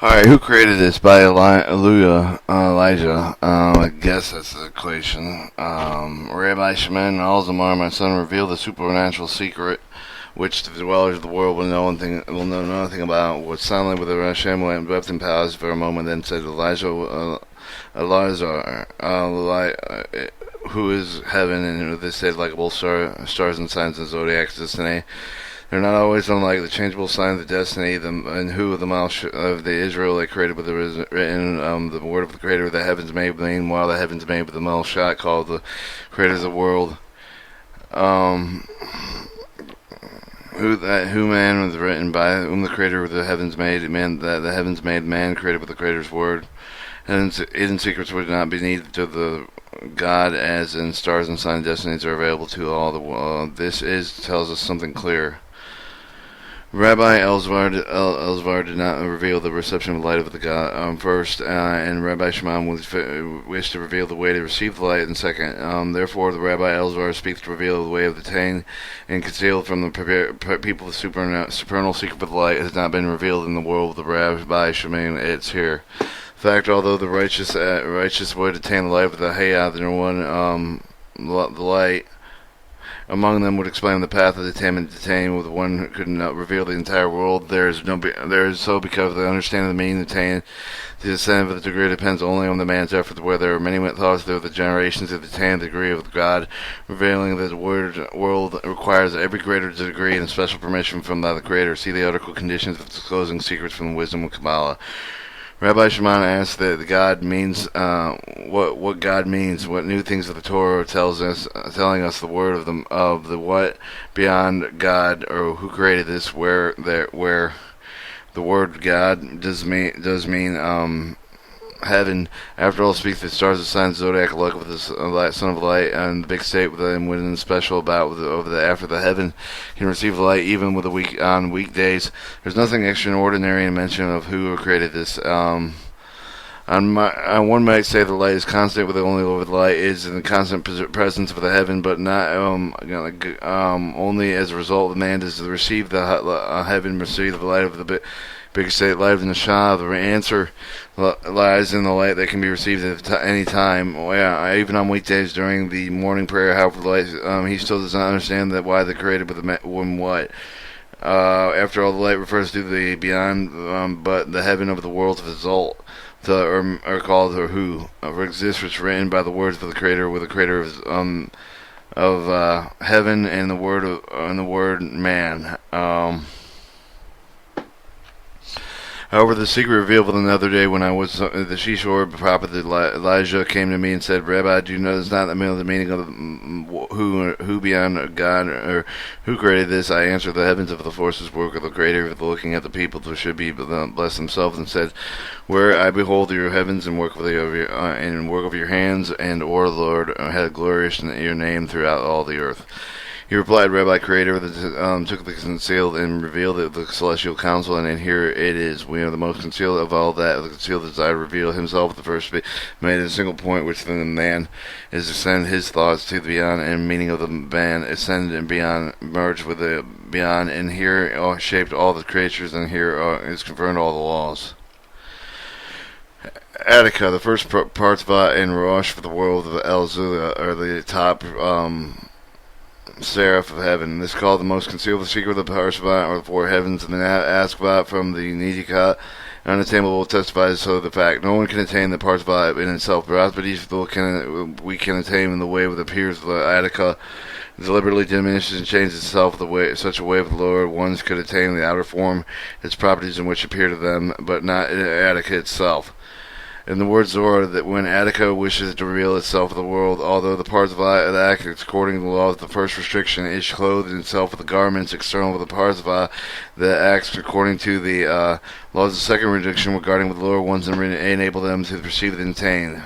Alright, who created this? By Elijah. I guess that's the equation. Rabbi Shimon Alzamar, my son, revealed the supernatural secret which the dwellers of the world will know nothing about. Was silent with the Hashem and wept in palace for a moment, then said, Elijah, who is heaven, and they said, like both stars and signs and zodiac's destiny. They're not always unlike the changeable signs of destiny, and who the mouth of the Israel they created with the written, the word of the Creator of the heavens made, meanwhile the heavens made with the mouth shot, called the Creator of the world. Um, who man was written by whom the Creator of the heavens made, man that the heavens made, man created with the Creator's word. Hidden secrets would not be needed to the God, as in stars and signs destinies are available to all the world. This tells us something clear. Rabbi Elzvar did not reveal the reception of light of the God first, and Rabbi Shimon wished to reveal the way to receive the light in second. Therefore, the Rabbi Elzvar speaks to reveal the way of the attained and concealed from the people the supernal secret of the light has not been revealed in the world of the Rabbi Shimon. It's here. In fact, although the righteous would attain the light of the Hayah, the one the light among them would explain the path of attainment detained with one who could not reveal the entire world. There is so because the understanding of the meaning attained to the extent of the degree depends only on the man's effort, where there are many thoughts through the generations to attain the degree of God, revealing that the world requires every greater degree and special permission from the Creator. See the article Conditions of Disclosing Secrets from the Wisdom of Kabbalah. Rabbi Shimon asks that God means what God means, what new things of the Torah telling us the word of the what beyond God, or who created this, where the word God does mean heaven. After all, speaks the stars, the signs, zodiac, luck with the son of light, and the big state within special about after the heaven can receive the light even with on weekdays. There's nothing extraordinary in mention of who created this. One might say the light is constant, with the only over the light is in the constant presence of the heaven, but not only as a result of man does receive the heaven receive the light of the big state light in the Shah. The answer lies in the light that can be received at any time. Even on weekdays during the morning prayer, however, the light, he still does not understand that why they created with the what. After all, the light refers to the beyond, but the heaven of the worlds of result. Are called or who for exists, which written by the words of the Creator, with the Creator of heaven and the word man. However, the secret revealed with another day when I was at the seashore. The prophet Elijah came to me and said, Rabbi, do you know it's not the meaning of who beyond God, or who created this? I answered, the heavens of the forces work of the Creator, looking at the people who should be blessed themselves, and said, where I behold your heavens and work of your hands, and Lord had glorious your name throughout all the earth. He replied, Rabbi Creator took the concealed and revealed it the celestial council, and here it is. We are the most concealed of all that. The concealed desire reveal himself, the first made a single point, which then the man is to send his thoughts to the beyond, and meaning of the man ascend and beyond, merged with the beyond, and here shaped all the creatures, and here is confirmed all the laws. Attica, the first part5 and Rosh for the world of El Zula, are the top seraph of heaven. This is called the most concealed, the secret of the Parshvat, or the four heavens, and the Askvat from the Nidika. Unattainable testifies so the fact. No one can attain the Parshvat in itself, but we can attain in the way that appears the Attica. Deliberately diminishes and changes itself such a way of the lower ones could attain the outer form, its properties in which appear to them, but not in Attica itself. In the word zohar, that when Attica wishes to reveal itself to the world, although the parts of it act according to the law of the first restriction, is clothed in itself with the garments external to the parts of that acts according to the laws of the second restriction regarding the lower ones, and enable them to perceive and attain.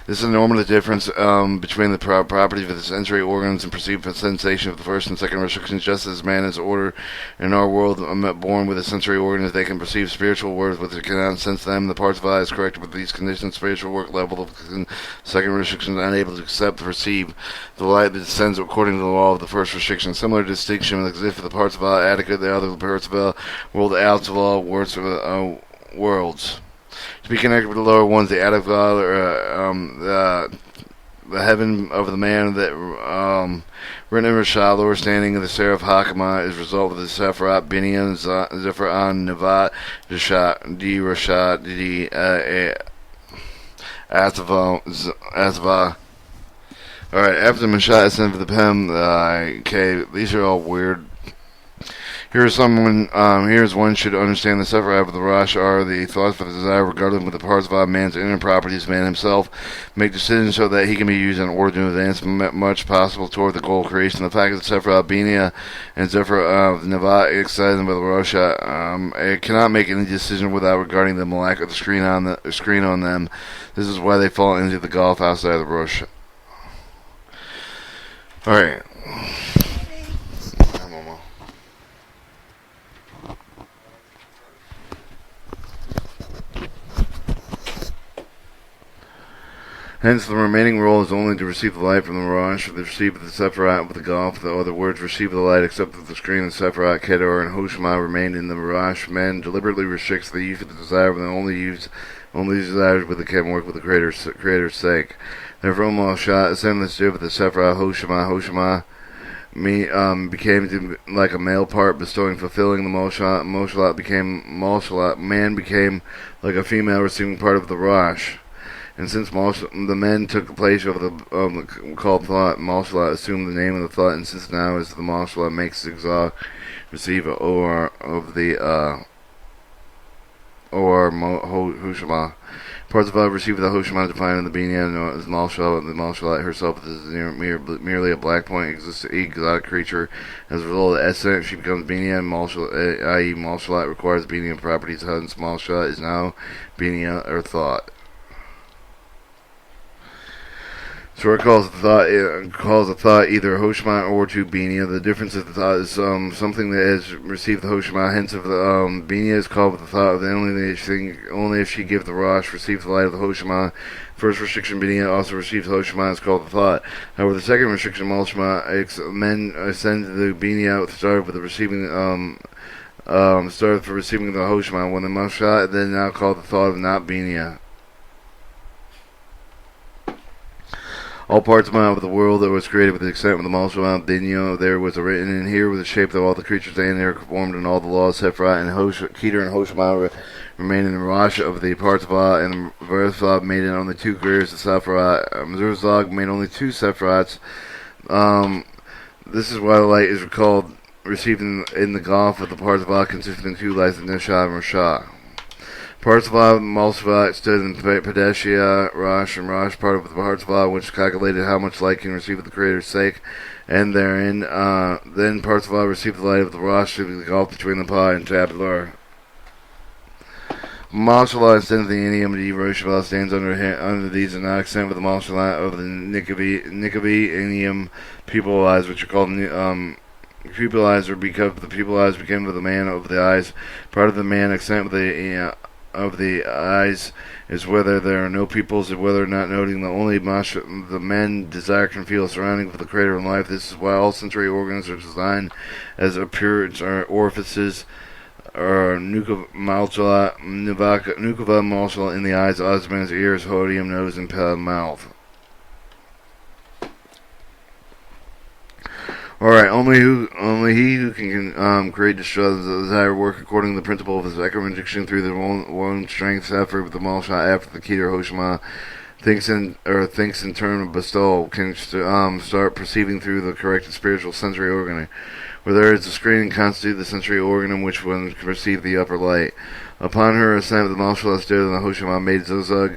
This is normally the difference between the properties of the sensory organs and perceived sensation of the first and second restrictions. Just as man is ordered in our world, born with the sensory organs, they can perceive spiritual words, but they cannot sense them. The parts of eye is corrected with these conditions. Spiritual work level of second restrictions, unable to accept, perceive the light that descends according to the law of the first restriction. Similar distinction exists for the parts of eye, Attica, the other parts of eye, world out of law, words of worlds. To be connected with the lower ones, the attic God, the heaven of the man that written in Rashad, lower standing of the Seraph Hakama is result of the Sephirat, Binian, Zephyron, Nevat, Rashad, D. Rashad, D. Asava. Alright, after Mashat ascended the Pem, okay, these are all weird. Here's one should understand the Sephirat of the Rosh are the thoughts of the desire regarding with the parts of man's inner properties, man himself make decisions so that he can be used in order to advance much possible toward the goal of creation. The fact that Sephirat Binia and Zephyr of Nevat excited by the Rosh it cannot make any decision without regarding the malak of the screen on them. This is why they fall into the gulf outside of the Rosh. Alright. Hence, the remaining role is only to receive the light from the Rosh, or to receive the Sephirat with the Gulf. The other words, receive the light, except that the screen of Sephirat, Kedar, and Hoshma remain in the Rosh. Man deliberately restricts the use of the desire, but only desires with the can work with the Creator's sake. Therefore, Moshe ascended the ship with the Sephirat, Hoshma became like a male part, bestowing, fulfilling the Moshalat became Moshalat. Man became like a female, receiving part of the Rosh. And since the men took the place of the called thought, Moshalat assumed the name of the thought, and since now as the Moshalat makes Zigzag receive a or of the Hoshma. Parts of love receive the Hoshma defined in the Binyan as Moshalat. The Moshalat herself is merely a black point, exotic creature. As a result of the essence, she becomes Binyan, i.e. Moshalat requires Binyan properties, hence Moshalat is now Binyan or thought. So it calls a thought either Hoshma or to Binia. The difference of the thought is something that has received the Hoshma. Hence, if the Binia is called with the thought, then only if she gives the Rosh receives the light of the Hoshma. First restriction, Binia also receives Hoshma, is called the thought. However, the second restriction, Hoshma, men ascend to the Binia started with the receiving started for receiving the Hoshma. When the Moshat, then now called the thought of not Binia. All parts of the world that was created with the extent of the Malshalat Dinyo, there was a written in here with the shape of all the creatures and they are conformed in all the laws. Sephra and Keter and Hoshma remain in the Rosh of the parts of and Verzog made it only two greers of Sephra. Verzog made only two Sephrats. This is why the light is called received in the Gulf of the parts of consisting of two lights of Nishah and Rashah. Parzival Malsva stood in Padeshia, Rosh, and Rosh, part of the Parzival, which calculated how much light can receive for the Creator's sake, and therein, then Parzival received the light of the Rosh through the gulf between the Pa and Tabular. Malshala instead of the Indium D. Roshaval stands under these and not extent with the Malshala of the Nikavi Indium pupil eyes, which are called pupil eyes, or because the pupil eyes became with the man of the eyes. Part of the man extent with the eyes is whether there are no pupils, or whether not noting the only the men desire can feel surrounding with the Creator in life. This is why all sensory organs are designed as appearance or orifices, or Nukava Malshala in the eyes, Osman's ears, Hodium, nose, and mouth. Alright, only he who can create destroy the desire work according to the principle of his equindiction through their own strength, effort with the Malsha after the Keter Hoshma thinks in turn of bestowal, can start perceiving through the corrected spiritual sensory organ, where there is a screen constitute the sensory organ which one can perceive the upper light. Upon her ascent, the Malsha stood and the Hoshma made Zozug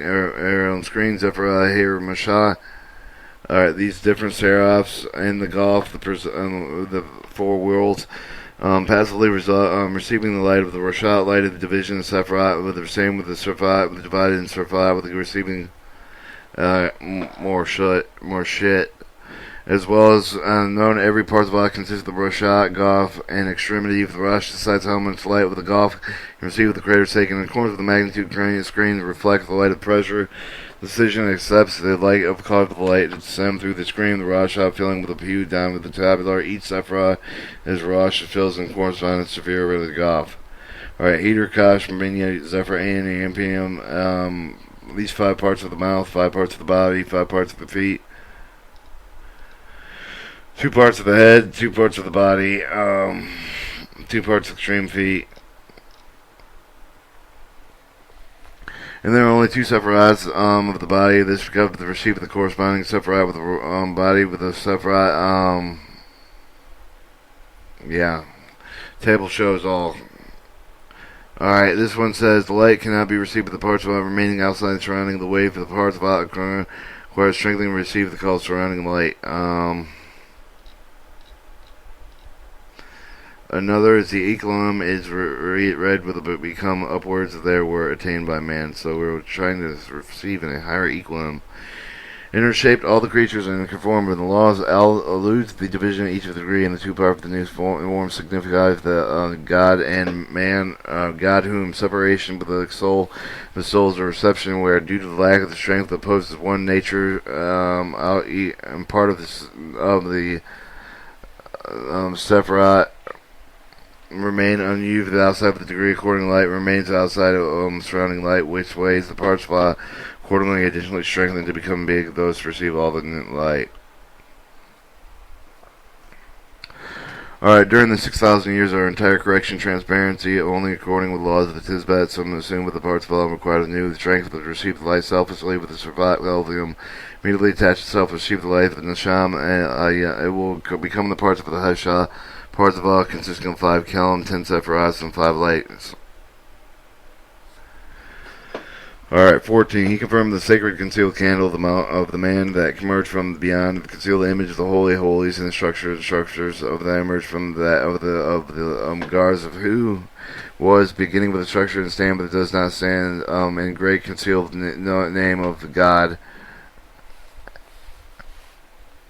on screen, Zephyrah, Hair, Mashah. Alright, these different seraphs in the Gulf, the four worlds, passively receiving the light of the Roshat, light of the division of Sephirat, with the same with the Sephirat, with the divided in Sephirat, with the receiving more shit, as well as known every part of the consists of the Roshat, Gulf, and extremity of the Rosh decides how much light with the Gulf can receive with the Creator's sake, in accordance with the magnitude of screen to reflect the light of pressure. The decision accepts the light of cause of the light to descend through the screen, the Rasha filling with the pew down with the tabular. Each Sephra is Rosh fills in correspondence severe with the Gulf. Alright, Eder, Kosh, Minya, Zephyr, An, Ampium, at least 5 parts of the mouth, 5 parts of the body, 5 parts of the feet, 2 parts of the head, 2 parts of the body, 2 parts of extreme feet. And there are only 2 sephirots of the body. This becomes the receipt of the corresponding sephirot with the body with the sephirot. Yeah. Table shows all. Alright, this one says the light cannot be received with the parts of remaining outside surrounding the wave of the parts of requires strengthening to receive the call surrounding the light. Another is the equilibrium is read with a become upwards there were attained by man. So we're trying to receive in a higher equilibrium. Intershaped all the creatures and conform with the laws alludes to the division of each of the degree and the 2 parts of the new form signifies the God and man, God whom separation with the soul is a reception where due to the lack of the strength opposes one nature and part of the Sephiroth remain unused outside of the degree according light remains outside of surrounding light, which ways the parts fly accordingly additionally strengthened to become big those to receive all the light. Alright, during the 6,000 years our entire correction transparency only according with laws of the Tisbat, some assume with the parts fall required anew the strength but to receive the light selflessly with the survival immediately attach itself to receive the light of the Nisham and it will become the parts of the Hasha. Parts of all consisting of 5 Kelm, 10 Sephiroths, and 5 lights. Alright, 14. He confirmed the sacred concealed candle of the man that emerged from beyond the concealed image of the holy holies and the structures of that emerged from that of the guards of who was beginning with the structure and stand but does not stand in great concealed name of the God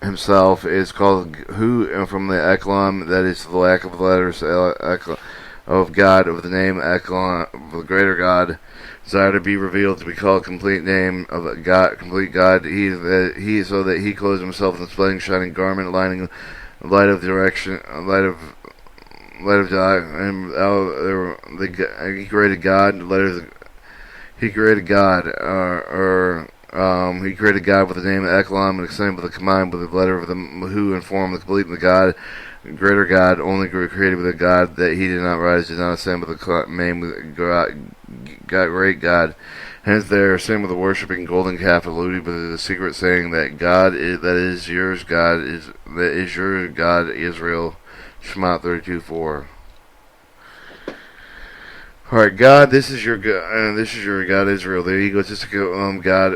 himself is called who from the Eklam, that is the lack of letters of God of the name Eklam of the greater God, desire to be revealed to be called complete name of the God, complete God. He so that he clothes himself in the splendid shining garment, lining light of direction, light of God, and he created God. He created God, he created God with the name of Eklam and extended with the command with the letter of the who and form the complete the God, greater God, only created with a God that he did not rise, did not ascend with the name of God, great God. Hence there sin with the worshipping golden calf alluded with the secret saying that God is that is your God Israel. Shema 32:4. Alright, God, this is your God. This is your God, Israel. The egotistic God,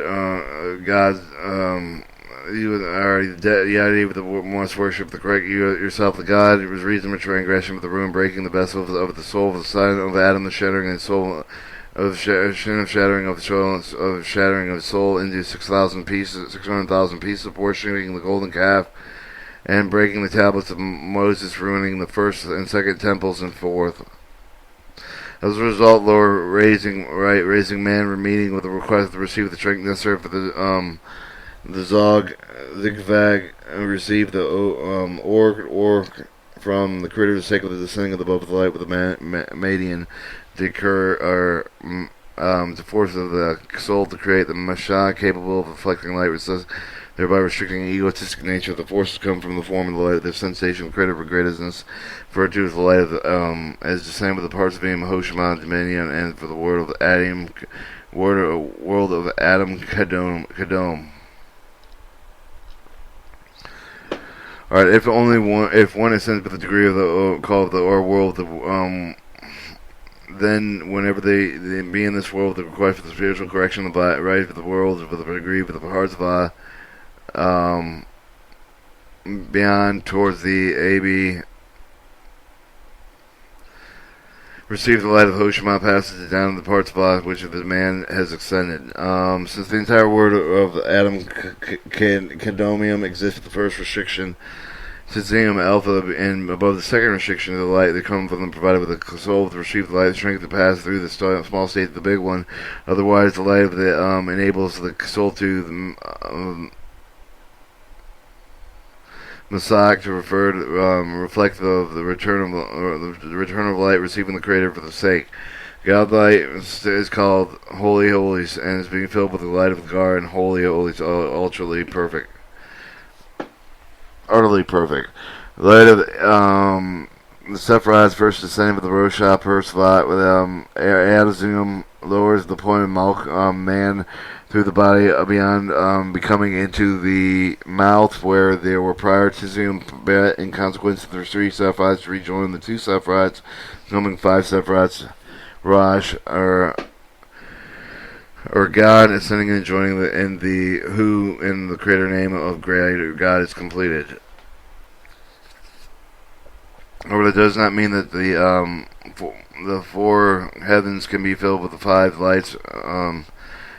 you are deity with the must worship the correct you yourself, the God. It was reason of transgression with the ruin, breaking the vessel of the soul of the son of Adam, the shattering of the soul of shattering of the soul of shattering of the soul into 6,000 pieces, 600,000 pieces, portioning the golden calf, and breaking the tablets of Moses, ruining the first and second temples and fourth. As a result, Lord, raising man, meeting with the request to receive the strength necessary for the zigzag, receive the orc from the critter, the sake of the descending of the above the light with the Madian, to the force of the soul to create the Mashah capable of reflecting light, thereby restricting the egotistic nature of the forces come from the form of the light, the sensation of creative greatness, referred to as the light of the, as the same with the parts of being Hoshima, dominion, and for the world of Adam, world of Adam Kadom. Alright, if one ascends with the degree of the called the or world, then whenever they be in this world, the request for the spiritual correction of the right of the world with the degree of the hearts of beyond towards the AB receive the light of Hoshima, passes it down to the parts of which the man has ascended. Since the entire word of Adam Kadomium exists, the first restriction, Cesium Alpha, and above the second restriction of the light, they come from them provided with the soul to receive the light, the strength to pass through the small state of the big one. Otherwise, the light of the enables the soul to Masak to refer to reflect the return of light receiving the Creator for the sake. God light is called Holy Holies and is being filled with the light of God and Holy Holies, ultimately perfect, utterly perfect. The light of the Sephiroths first descending with the Rosha per slot with Adazum lowers the point of Malk man through the body beyond becoming into the mouth where there were prior to Zoom in consequence of the three Sephiroths rejoin the two Sephiroths, becoming five Sephiroths. Raj or God ascending and joining the who in the creator name of greater God is completed. However, that does not mean that the four heavens can be filled with the five lights. And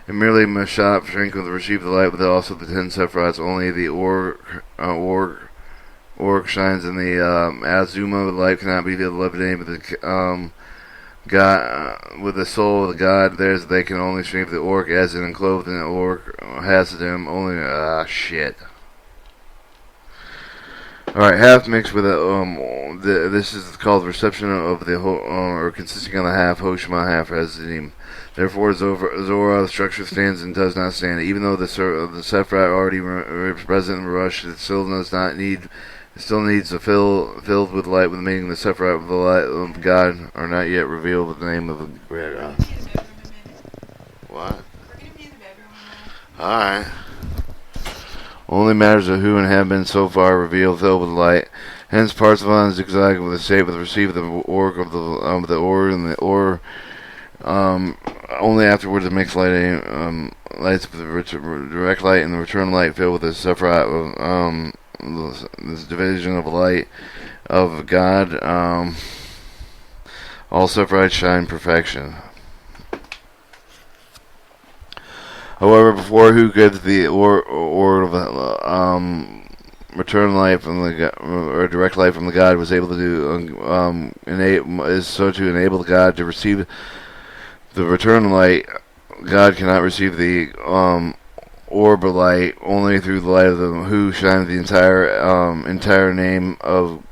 merely Mashap shrink with receive the light, but also the 10 Sephiroths. Only the orc shines in the Azuma. The light cannot be the name of the God with the soul of the God. There's they can only stream the orc as an enclosed in the orc has them only shit. Alright, half mixed with this is called reception of the or consisting of the half Hoshima, half Rezidim. Therefore, Zohar, the structure stands and does not stand. Even though the Sephiroth already present in Rush, it still does not need. It still needs to filled with light, with meaning the Sephiroth of the light of God are not yet revealed with the name of the great God. What? Alright. Only matters of who and have been so far revealed, filled with light. Hence, part5 zigzag with the shape of the receive the orc of the ore and the ore. Only afterwards it makes light lights with the direct light and the return light filled with the Sephiroth this division of light of God. All Sephiroths shine perfection. However, before who gets the or return light from the or direct light from the God was able to do is so to enable the God to receive the return light. God cannot receive the orb of light only through the light of the who shines the entire name of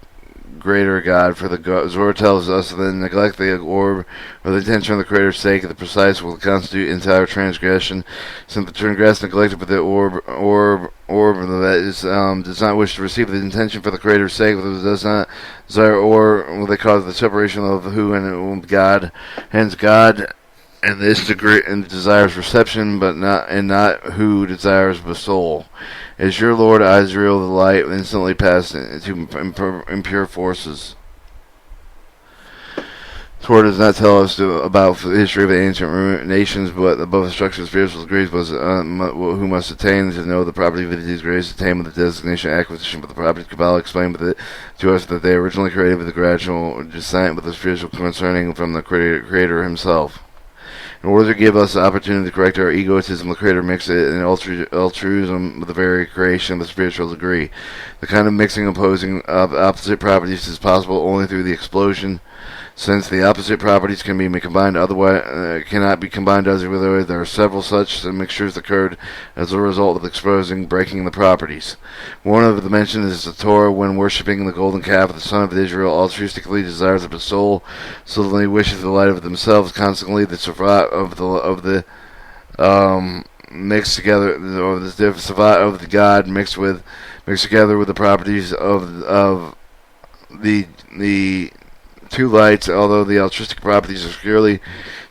greater God. For the Zohar tells us that neglect the orb or the intention of the Creator's sake, the precise will constitute entire transgression. Since the transgressed neglected with the orb that is does not wish to receive the intention for the Creator's sake, but does not desire or will they cause the separation of who and God. Hence God and this degree and desires reception, but not who desires the soul. As your Lord Israel, the light instantly passed into impure forces. Torah does not tell us about the history of the ancient nations, but above the structure of spiritual degrees was who must attain to know the property of these degrees, attain with the designation acquisition for the property. Kabbalah explained to us that they originally created with the gradual descent with the spiritual concerning from the Creator himself. In order to give us the opportunity to correct our egotism, the Creator mixed it in altruism with the very creation of the spiritual degree. The kind of mixing opposing opposite properties is possible only through the explosion. Since the opposite properties can be combined, otherwise cannot be combined otherwise, there are several such mixtures occurred as a result of exposing, breaking the properties. One of the mentions is the Torah when worshipping the golden calf, the son of Israel altruistically desires of the soul, suddenly wishes the light of themselves. Consequently, the Savat of the mixed together, or the Savat of the God mixed together with the properties of the two lights, although the altruistic properties are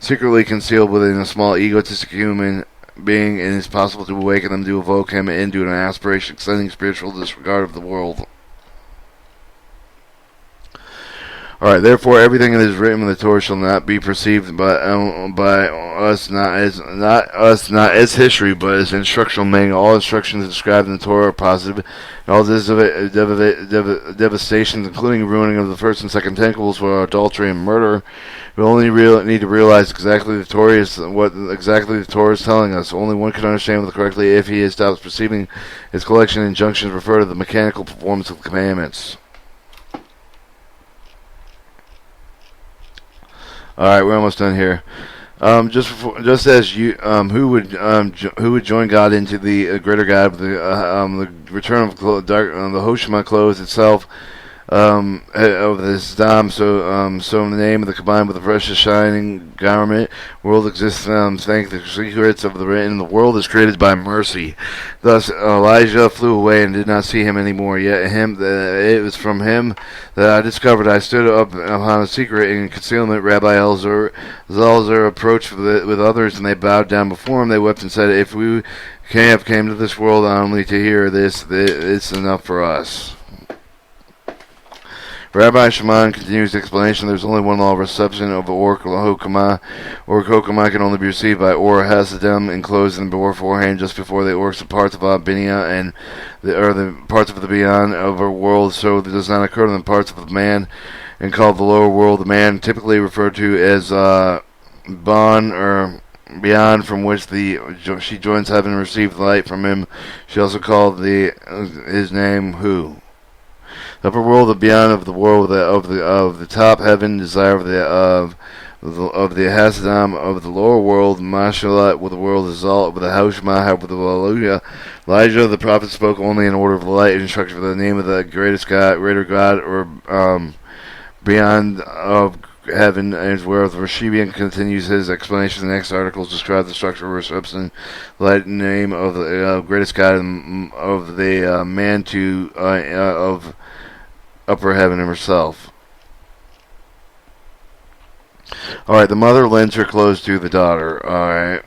secretly concealed within a small egotistic human being, and it is possible to awaken them to evoke him into an aspiration extending spiritual disregard of the world. Alright, therefore everything that is written in the Torah shall not be perceived by us not as history, but as instructional, meaning all instructions described in the Torah are positive, and all devastations, including ruining of the first and second temples for adultery and murder. We only need to realize exactly what the Torah is telling us. Only one can understand it correctly if he stops perceiving its collection of injunctions refer to the mechanical performance of the commandments. Alright, we're almost done here. Just as you, who would join God into the greater God, the return of dark, the Hoshima clothes itself of this dam, so in the name of the combined with the precious shining garment, world exists. Thank the secrets of the written. The world is created by mercy. Thus Elijah flew away and did not see him anymore. Yet it was from him that I discovered. I stood up upon a secret in concealment. Rabbi Zalzer approached with others, and they bowed down before him. They wept and said, "If we came to this world only to hear this, it's enough for us." Rabbi Shimon continues the explanation. There's only one law of reception of the Or Hokama. Or Hokama can only be received by Or Hasidim enclosed in beforehand, just before the Orcs, the parts of Binia and the parts of the beyond of our world, so that does not occur in the parts of the man and called the lower world. The man typically referred to as Bon or beyond, from which she joins heaven and receives light from him. She also called his name Hu. The upper world, the beyond of the world of the top heaven, desire of the Hasidim of the lower world, Mashalat with the world is all with the house Mahab with the Hallelujah. Elijah the prophet spoke only in order of the light and instruction for the name of the greater God, or beyond of heaven, and where the Rashibian continues his explanation. The next articles describe the structure of reception, light name of the greatest God of the man to of upper heaven himself. Alright, the mother lends her clothes to the daughter. Alright.